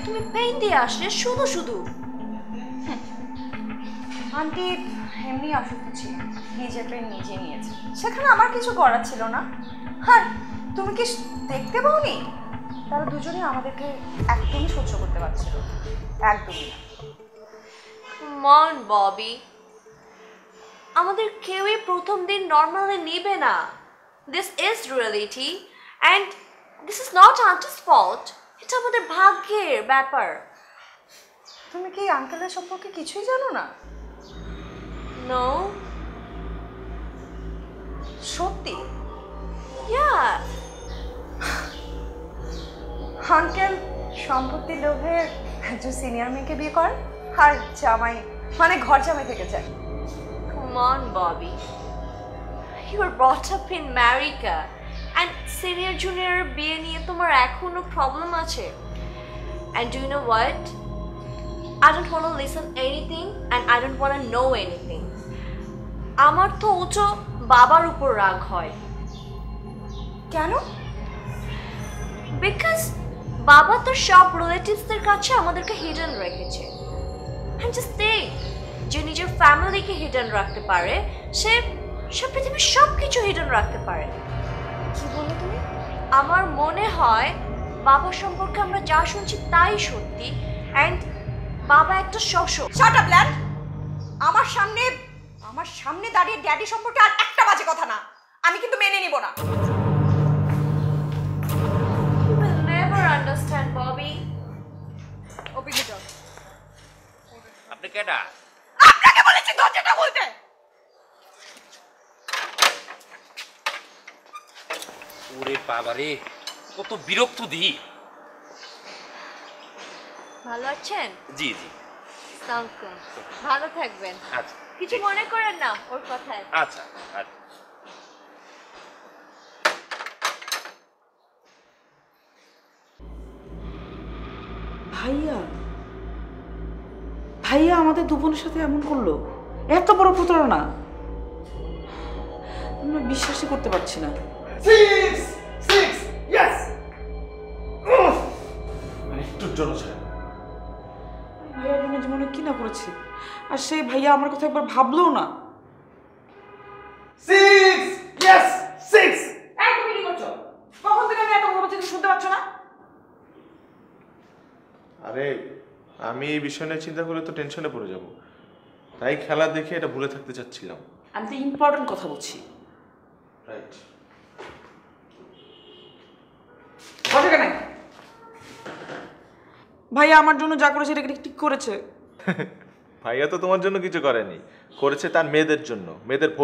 তুমি পেইন দিয়ে আসলে শুধু শুধু। আন্টি এমনি অসুস্থ ছিল, নিজের ট্রেন নিজে নিয়েছে, সেখানে আমার কিছু করার ছিল না। হ্যাঁ, তুমি কি দেখতে পাওনি? তারা দুজনেই আমাদেরকে একদমই সহ্য করতে পারছিল, একদমই না। কাম অন ববি, আমাদের কেউই প্রথম দিন নর্মালি নিবে না। This is reality and this is not aunty's fault. এটা আমাদের ভাগ্যের ব্যাপার। তুমি কি আঙ্কেলের সম্পর্কে কিছুই জানো না? নো। সত্যি? ইয়া। আঙ্কেল সম্পত্তির লোভে একজন সিনিয়র মেয়েকে বিয়ে করেন আর জামাই মানে ঘর জামাই থেকে যায়। Come on, Bobby. You were brought up in America, and senior junior বিয়ে নিয়ে তোমার এখনো প্রবলেম আছে। And do you know what? I don't want to listen anything, and I don't want to know anything. আমার তো উঁচু বাবার উপর রাগ হয়। কেন? বিকজ বাবা তো সব রিলেটিভসদের কাছে আমাদেরকে হিডেন রেখেছে। And just think, যে নিজের ফ্যামিলিকে হিডেন রাখতে পারে সে পৃথিবীর সব কিছু হিডেন রাখতে পারে। কি বললে তুমি? আমার মনে হয় বাবা সম্পর্কে আমরা যা শুনছি তাই সত্যি, অ্যান্ড বাবা একটা শোষক। Shut up land! আমার সামনে দাঁড়িয়ে ড্যাডি সম্পর্কে আর একটা বাজে কথা না, আমি কিন্তু মেনে নিব না। You will never understand, Bobby. ওপিনে যাও। আপনি কেডা? আপনাকে বলেছি দরজাটা বলতে। ওরে বাবারে, কত বিরক্ত দি। ভালো আছেন? জি জি। ভালো থাকবেন। আচ্ছা, কিছু মনে করেন না ওর কথায়। আচ্ছা আচ্ছা। ভাইয়া ভাইয়া আমাদের দুজনের সাথে এমন করলো, এত বড় প্রতারণা, আমরা বিশ্বাসই করতে পারছি না। একটুর জন্য ছাড়া ভাইয়া রুমে জীবনে কি না করেছে, আর সেই ভাইয়া আমার কথা একবার ভাবলো না। তুমি কি করছো? কখন থেকে আমি এত কথা বলছি, তুমি শুনতে পাচ্ছ না? আরে আমি এই বিষয় নিয়ে চিন্তা করলে তো টেনশনে পড়ে যাব, তাই খেলা দেখে এটা ভুলে থাকতে চাচ্ছিলাম। আমি তো ইম্পর্টেন্ট কথা বলছি। রাইট। ভাইয়া আমার জন্য যা করেছে এটা ঠিক করেছে। ভাইয়া তো তোমার জন্য কিছু করেনি, করেছে তার মেয়েদের জন্য, মেয়েদের